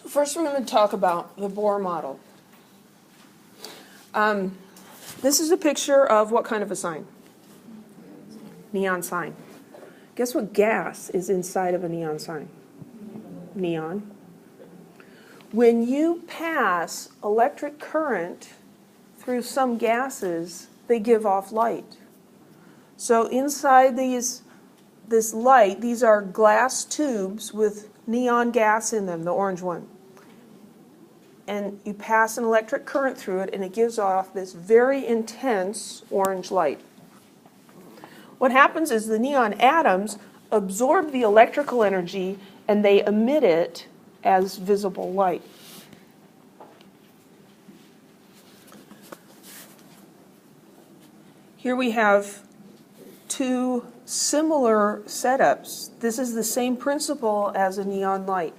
First, we're going to talk about the Bohr model. This is a picture of what kind of a sign? Neon sign. Guess what gas is inside of a neon sign? Neon. When you pass electric current through some gases, they give off light. So inside this light, these are glass tubes with neon gas in them, the orange one. And you pass an electric current through it, and it gives off this very intense orange light. What happens is the neon atoms absorb the electrical energy, and they emit it as visible light. Here we have two similar setups. This is the same principle as a neon light.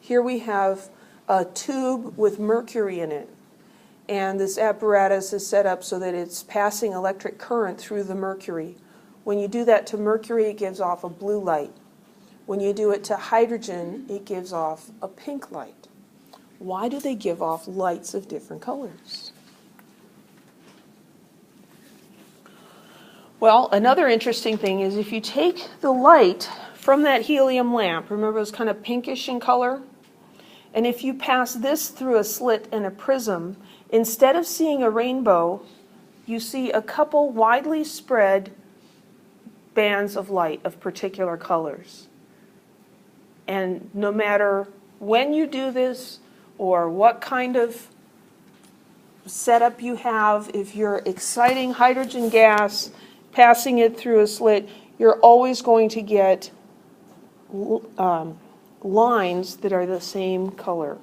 Here we have a tube with mercury in it, and this apparatus is set up so that it's passing electric current through the mercury. When you do that to mercury, it gives off a blue light. When you do it to hydrogen, it gives off a pink light. Why do they give off lights of different colors? Well, another interesting thing is if you take the light from that helium lamp, remember it was kind of pinkish in color? And if you pass this through a slit and a prism, instead of seeing a rainbow, you see a couple widely spread bands of light of particular colors. And no matter when you do this or what kind of setup you have, if you're exciting hydrogen gas, passing it through a slit, you're always going to get lines that are the same color.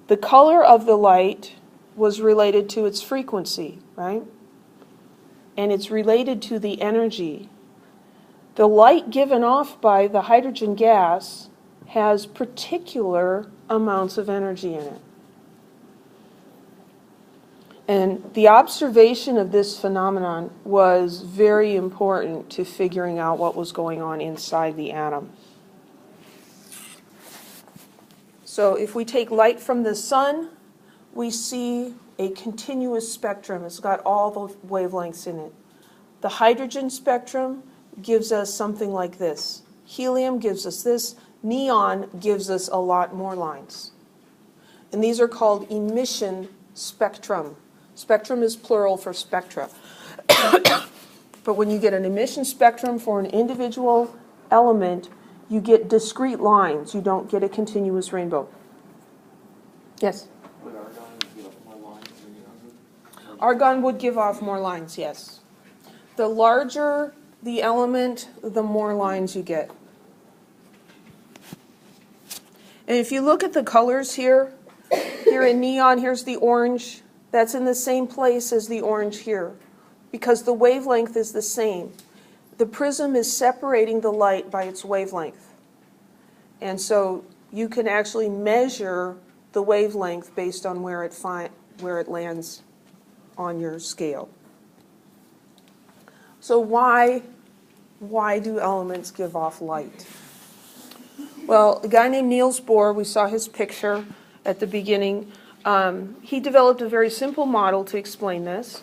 The color of the light was related to its frequency, right? And it's related to the energy. The light given off by the hydrogen gas has particular amounts of energy in it. And the observation of this phenomenon was very important to figuring out what was going on inside the atom. So if we take light from the sun, we see a continuous spectrum. It's got all the wavelengths in it. The hydrogen spectrum gives us something like this. Helium gives us this. Neon gives us a lot more lines. And these are called emission spectrum. Spectrum is plural for spectra. But when you get an emission spectrum for an individual element, you get discrete lines. You don't get a continuous rainbow. Yes? Would argon give off more lines than the other? Argon would give off more lines, yes. The larger the element, the more lines you get. And if you look at the colors here in neon, here's the orange. That's in the same place as the orange here, because the wavelength is the same. The prism is separating the light by its wavelength. And so you can actually measure the wavelength based on where it lands on your scale. So why do elements give off light? Well, a guy named Niels Bohr, we saw his picture at the beginning. He developed a very simple model to explain this.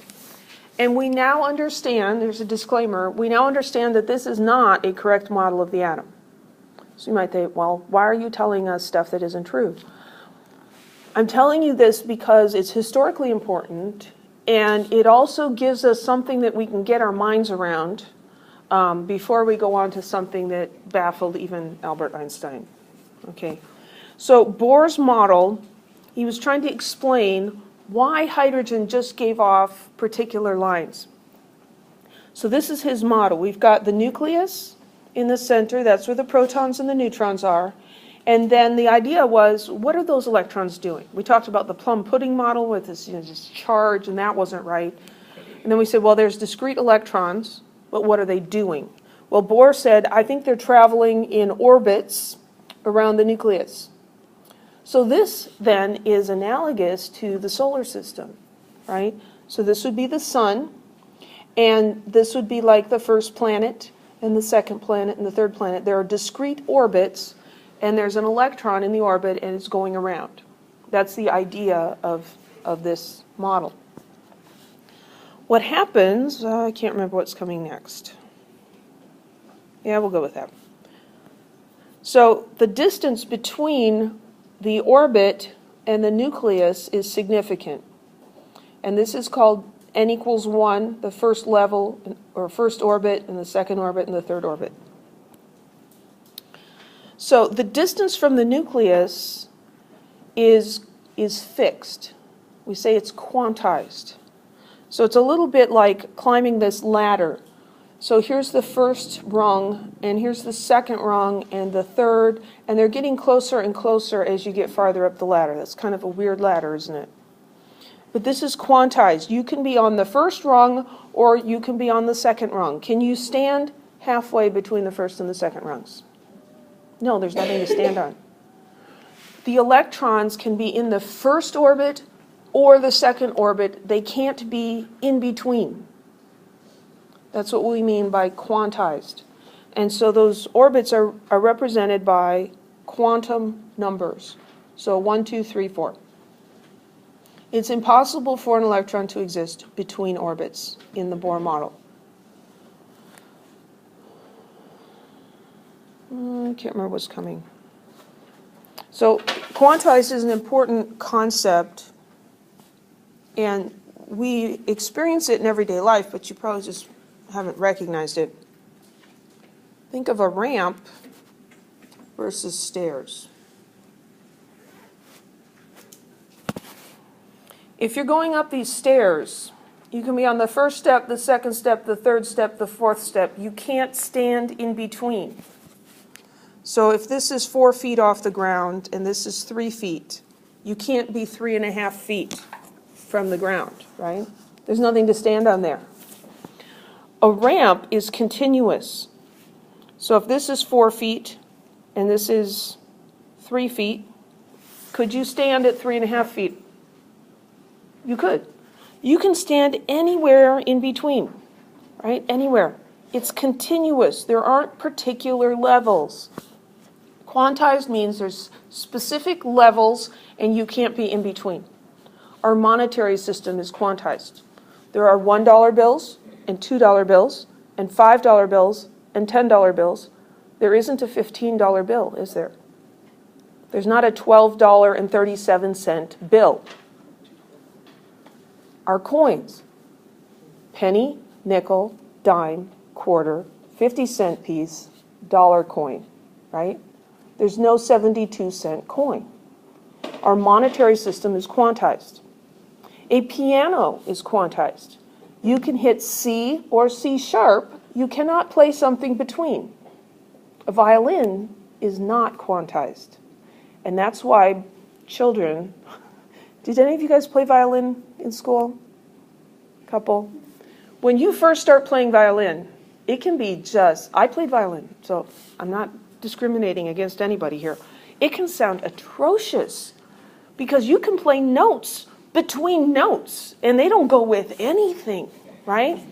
And we now understand, there's a disclaimer, we now understand that this is not a correct model of the atom. So you might think, well, why are you telling us stuff that isn't true? I'm telling you this because it's historically important, and it also gives us something that we can get our minds around before we go on to something that baffled even Albert Einstein. Okay, so Bohr's model, he was trying to explain why hydrogen just gave off particular lines. So this is his model. We've got the nucleus in the center. That's where the protons and the neutrons are. And then the idea was, what are those electrons doing? We talked about the plum pudding model with this, this charge, and that wasn't right. And then we said, well, there's discrete electrons, but what are they doing? Well, Bohr said, I think they're traveling in orbits around the nucleus. So this, then, is analogous to the solar system, right? So this would be the sun, and this would be like the first planet, and the second planet, and the third planet. There are discrete orbits, and there's an electron in the orbit and it's going around. That's the idea of this model. What happens, I can't remember what's coming next. Yeah, we'll go with that. So the distance between the orbit and the nucleus is significant. And this is called n equals 1, the first level, or first orbit, and the second orbit, and the third orbit. So the distance from the nucleus is fixed. We say it's quantized. So it's a little bit like climbing this ladder. So here's the first rung, and here's the second rung, and the third, and they're getting closer and closer as you get farther up the ladder. That's kind of a weird ladder, isn't it? But this is quantized. You can be on the first rung, or you can be on the second rung. Can you stand halfway between the first and the second rungs? No, there's nothing to stand on. The electrons can be in the first orbit or the second orbit. They can't be in between. That's what we mean by quantized. And so those orbits are represented by quantum numbers. So 1, 2, 3, 4. It's impossible for an electron to exist between orbits in the Bohr model. I can't remember what's coming. So quantized is an important concept, and we experience it in everyday life, but you probably just haven't recognized it. Think of a ramp versus stairs. If you're going up these stairs, you can be on the first step, the second step, the third step, the fourth step. You can't stand in between. So if this is 4 feet off the ground and this is 3 feet, you can't be 3.5 feet from the ground, right? There's nothing to stand on there. A ramp is continuous. So if this is 4 feet and this is 3 feet, could you stand at 3.5 feet? You could. You can stand anywhere in between, right? Anywhere. It's continuous. There aren't particular levels. Quantized means there's specific levels and you can't be in between. Our monetary system is quantized. There are $1 bills and $2 bills and $5 bills and $10 bills. There isn't a $15 bill, is there? There's not a $12.37 bill. Our coins, penny, nickel, dime, quarter, 50-cent piece, dollar coin, right? There's no 72-cent coin. Our monetary system is quantized. A piano is quantized. You can hit C or C sharp. You cannot play something between. A violin is not quantized. And that's why children... Did any of you guys play violin in school? A couple? When you first start playing violin, it can be just... I played violin, so I'm not discriminating against anybody here. It can sound atrocious because you can play notes between notes and they don't go with anything, right?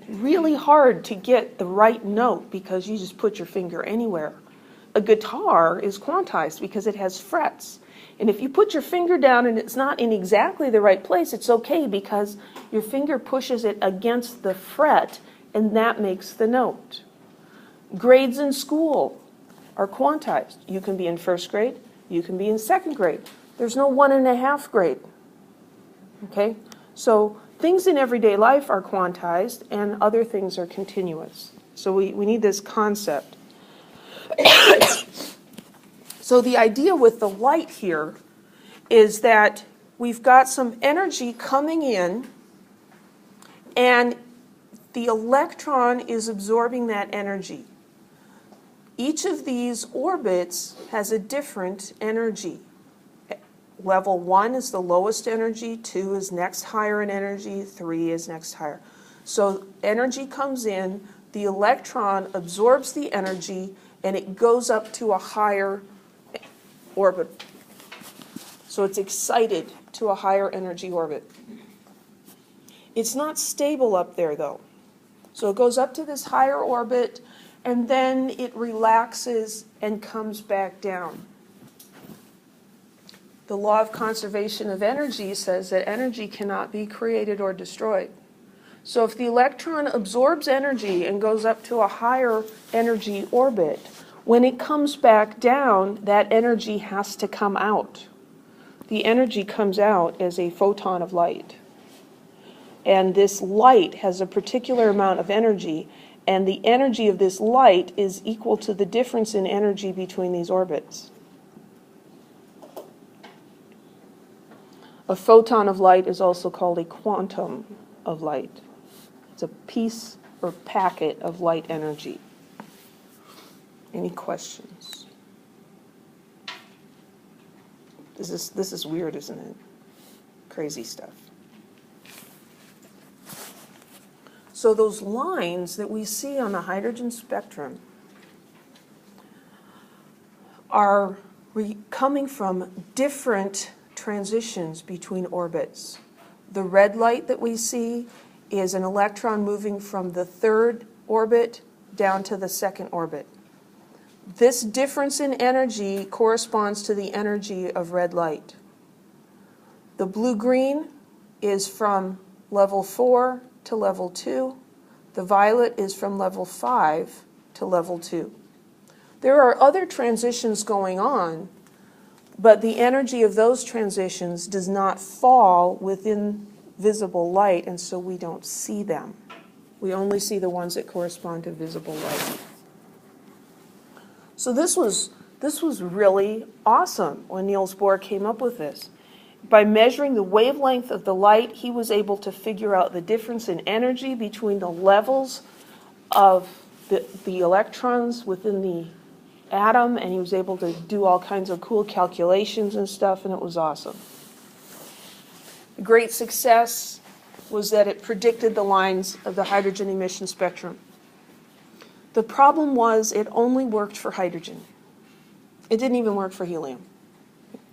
Really hard to get the right note because you just put your finger anywhere. A guitar is quantized because it has frets. And if you put your finger down and it's not in exactly the right place, it's okay because your finger pushes it against the fret and that makes the note. Grades in school are quantized. You can be in first grade, you can be in second grade. There's no 1.5 grade. Okay? So things in everyday life are quantized and other things are continuous. So we need this concept. So the idea with the light here is that we've got some energy coming in and the electron is absorbing that energy. Each of these orbits has a different energy. Level 1 is the lowest energy, 2 is next higher in energy, 3 is next higher. So energy comes in, the electron absorbs the energy, and it goes up to a higher orbit. So it's excited to a higher energy orbit. It's not stable up there, though. So it goes up to this higher orbit, and then it relaxes and comes back down. The law of conservation of energy says that energy cannot be created or destroyed. So if the electron absorbs energy and goes up to a higher energy orbit, when it comes back down, that energy has to come out. The energy comes out as a photon of light. And this light has a particular amount of energy, and the energy of this light is equal to the difference in energy between these orbits. A photon of light is also called a quantum of light. It's a piece or packet of light energy. Any questions? This is weird, isn't it? Crazy stuff. So those lines that we see on the hydrogen spectrum are coming from different transitions between orbits. The red light that we see is an electron moving from the third orbit down to the second orbit. This difference in energy corresponds to the energy of red light. The blue-green is from level 4 to level 2. The violet is from level 5 to level 2. There are other transitions going on, but the energy of those transitions does not fall within visible light, and so we don't see them. We only see the ones that correspond to visible light. So this was really awesome when Niels Bohr came up with this. By measuring the wavelength of the light, he was able to figure out the difference in energy between the levels of the electrons within the atom, and he was able to do all kinds of cool calculations and stuff, and it was awesome. The great success was that it predicted the lines of the hydrogen emission spectrum. The problem was it only worked for hydrogen. It didn't even work for helium.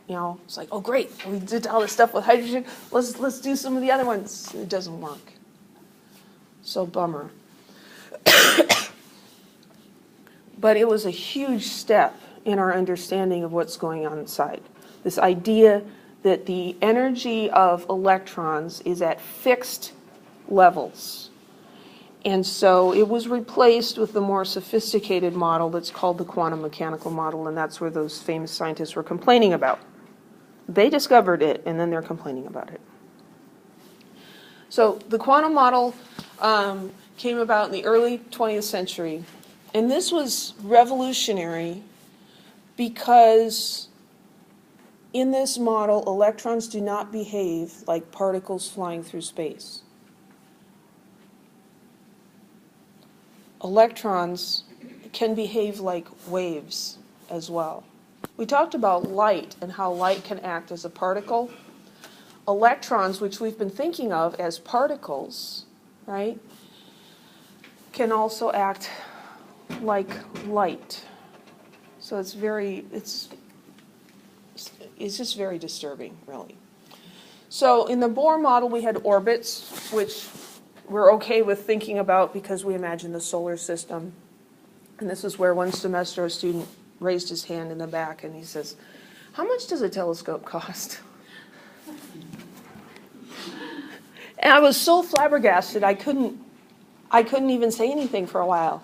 You know, it's like, oh great, we did all this stuff with hydrogen, let's do some of the other ones. It doesn't work. So bummer. But it was a huge step in our understanding of what's going on inside. This idea that the energy of electrons is at fixed levels. And so it was replaced with the more sophisticated model that's called the quantum mechanical model, and that's where those famous scientists were complaining about. They discovered it, and then they're complaining about it. So the quantum model came about in the early 20th century, and this was revolutionary because in this model, electrons do not behave like particles flying through space. Electrons can behave like waves as well. We talked about light and how light can act as a particle. Electrons, which we've been thinking of as particles, right, can also act like light. So it's just very disturbing, really. So in the Bohr model, we had orbits, which we're okay with thinking about because we imagine the solar system. And this is where one semester a student raised his hand in the back and he says, how much does a telescope cost? And I was so flabbergasted, I couldn't even say anything for a while.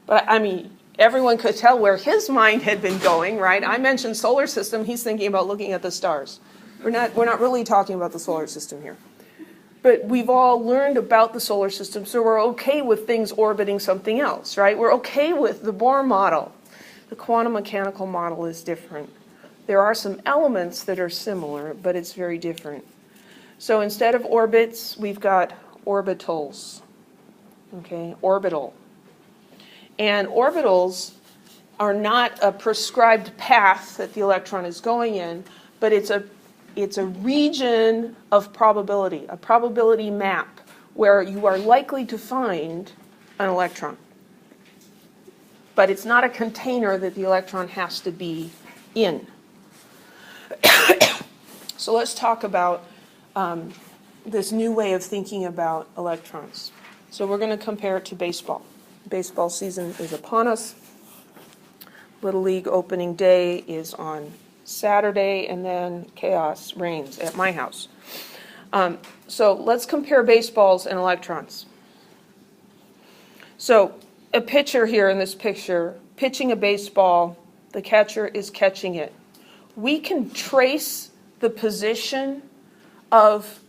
But I mean, everyone could tell where his mind had been going, right? I mentioned solar system, he's thinking about looking at the stars. We're not really talking about the solar system here. But we've all learned about the solar system, so we're okay with things orbiting something else, right? We're okay with the Bohr model. The quantum mechanical model is different. There are some elements that are similar, but it's very different. So instead of orbits, we've got orbitals, okay, orbital. And orbitals are not a prescribed path that the electron is going in, but it's a region of probability, a probability map, where you are likely to find an electron. But it's not a container that the electron has to be in. So let's talk about this new way of thinking about electrons. So we're going to compare it to baseball. Baseball season is upon us. Little League opening day is on Saturday, and then chaos reigns at my house. So let's compare baseballs and electrons. So a pitcher here in this picture, pitching a baseball, the catcher is catching it. We can trace the position of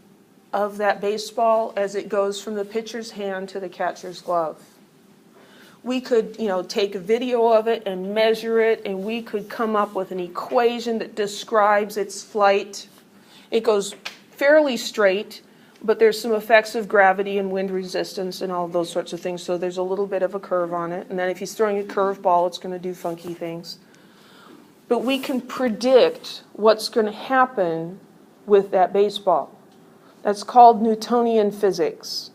that baseball as it goes from the pitcher's hand to the catcher's glove. We could, take a video of it and measure it, and we could come up with an equation that describes its flight. It goes fairly straight, but there's some effects of gravity and wind resistance and all of those sorts of things, so there's a little bit of a curve on it. And then if he's throwing a curveball, it's going to do funky things. But we can predict what's going to happen with that baseball. That's called Newtonian physics,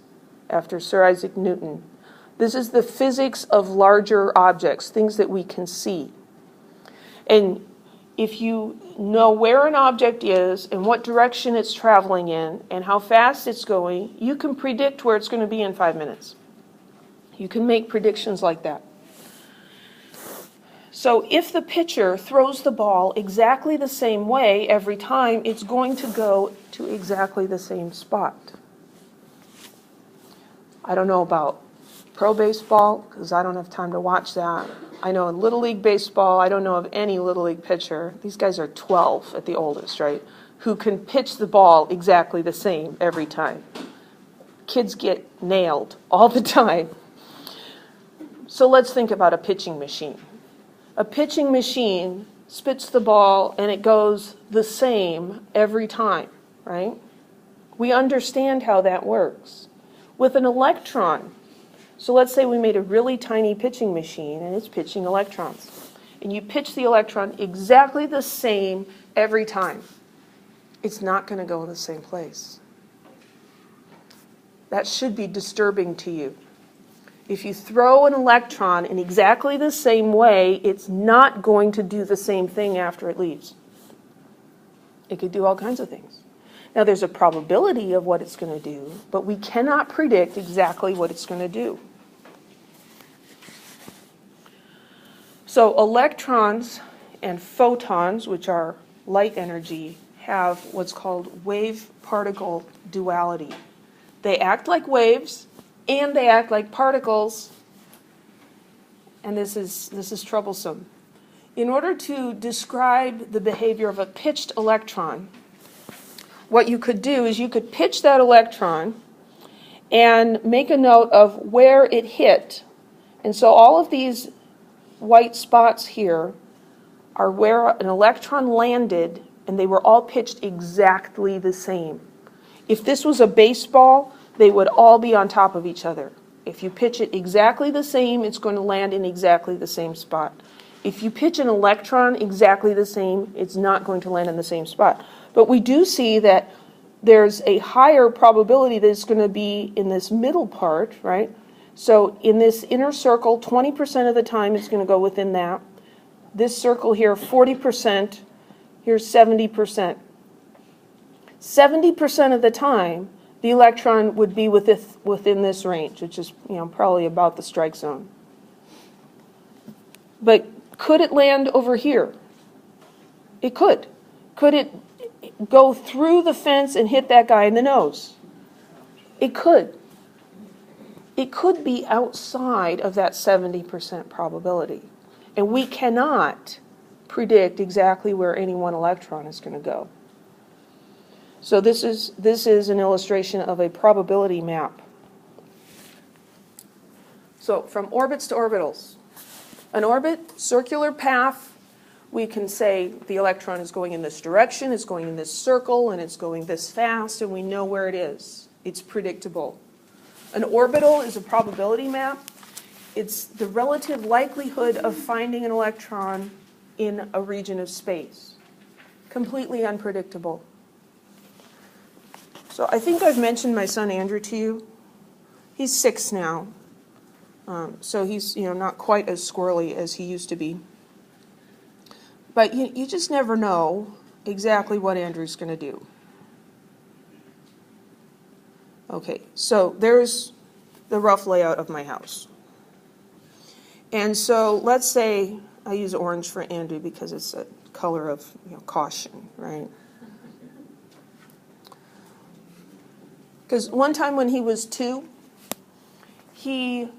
after Sir Isaac Newton. This is the physics of larger objects, things that we can see. And if you know where an object is and what direction it's traveling in and how fast it's going, you can predict where it's going to be in 5 minutes. You can make predictions like that. So if the pitcher throws the ball exactly the same way every time, it's going to go to exactly the same spot. I don't know about pro baseball, because I don't have time to watch that. I know in Little League baseball, I don't know of any Little League pitcher, these guys are 12 at the oldest, right, who can pitch the ball exactly the same every time. Kids get nailed all the time. So let's think about a pitching machine. A pitching machine spits the ball and it goes the same every time, right? We understand how that works. With an electron, so let's say we made a really tiny pitching machine and it's pitching electrons. And you pitch the electron exactly the same every time. It's not going to go in the same place. That should be disturbing to you. If you throw an electron in exactly the same way, it's not going to do the same thing after it leaves. It could do all kinds of things. Now, there's a probability of what it's going to do, but we cannot predict exactly what it's going to do. So electrons and photons, which are light energy, have what's called wave-particle duality. They act like waves, and they act like particles, and this is troublesome. In order to describe the behavior of a pitched electron, what you could do is you could pitch that electron and make a note of where it hit. And so all of these white spots here are where an electron landed, and they were all pitched exactly the same. If this was a baseball, they would all be on top of each other. If you pitch it exactly the same, it's going to land in exactly the same spot. If you pitch an electron exactly the same, it's not going to land in the same spot. But we do see that there's a higher probability that it's going to be in this middle part, right? So in this inner circle, 20% of the time it's going to go within that. This circle here, 40%, here's 70%. 70% of the time, the electron would be within this range, which is probably about the strike zone. But could it land over here? It could. Could it go through the fence and hit that guy in the nose? It could. It could be outside of that 70% probability. And we cannot predict exactly where any one electron is going to go. So this is an illustration of a probability map. So from orbits to orbitals. An orbit, circular path, we can say the electron is going in this direction, it's going in this circle, and it's going this fast, and we know where it is. It's predictable. An orbital is a probability map. It's the relative likelihood of finding an electron in a region of space. Completely unpredictable. So I think I've mentioned my son Andrew to you. He's 6 now. So he's not quite as squirrely as he used to be. But you just never know exactly what Andrew's going to do. Okay, so there's the rough layout of my house. And so let's say I use orange for Andrew because it's a color of caution, right? Because one time when he was 2, he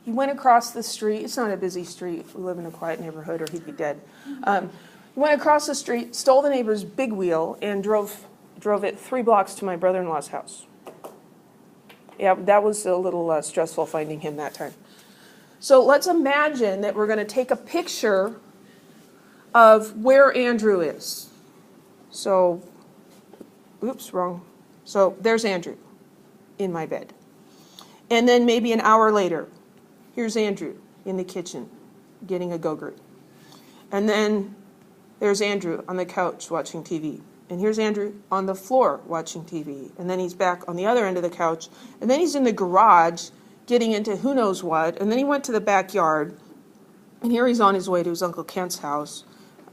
went across the street. It's not a busy street. We live in a quiet neighborhood or he'd be dead. He went across the street, stole the neighbor's big wheel, and drove it 3 blocks to my brother-in-law's house. Yeah, that was a little stressful finding him that time. So let's imagine that we're going to take a picture of where Andrew is. So, oops, wrong. So there's Andrew in my bed. And then maybe an hour later, here's Andrew in the kitchen getting a Go-Gurt. And then there's Andrew on the couch watching TV. And here's Andrew on the floor watching TV. And then he's back on the other end of the couch. And then he's in the garage getting into who knows what. And then he went to the backyard. And here he's on his way to his Uncle Kent's house.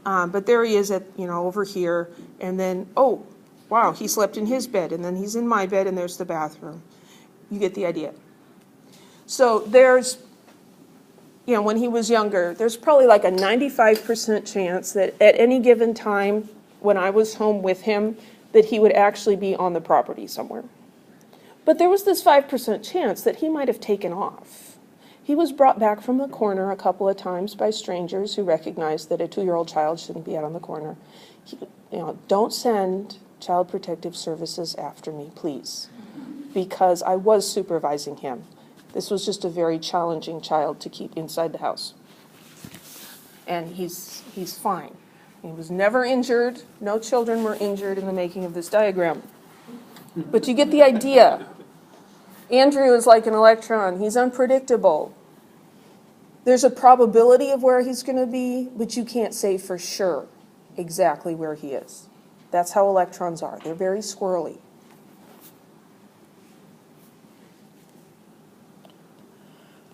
But there he is at, over here. And then, oh, wow, he slept in his bed. And then he's in my bed, and there's the bathroom. You get the idea. So there's, when he was younger, there's probably like a 95% chance that at any given time when I was home with him, that he would actually be on the property somewhere. But there was this 5% chance that he might have taken off. He was brought back from the corner a couple of times by strangers who recognized that a 2-year-old child shouldn't be out on the corner. Don't send Child Protective Services after me, please, because I was supervising him. This was just a very challenging child to keep inside the house. And he's fine. He was never injured. No children were injured in the making of this diagram. But you get the idea. Andrew is like an electron. He's unpredictable. There's a probability of where he's going to be, but you can't say for sure exactly where he is. That's how electrons are. They're very squirrely.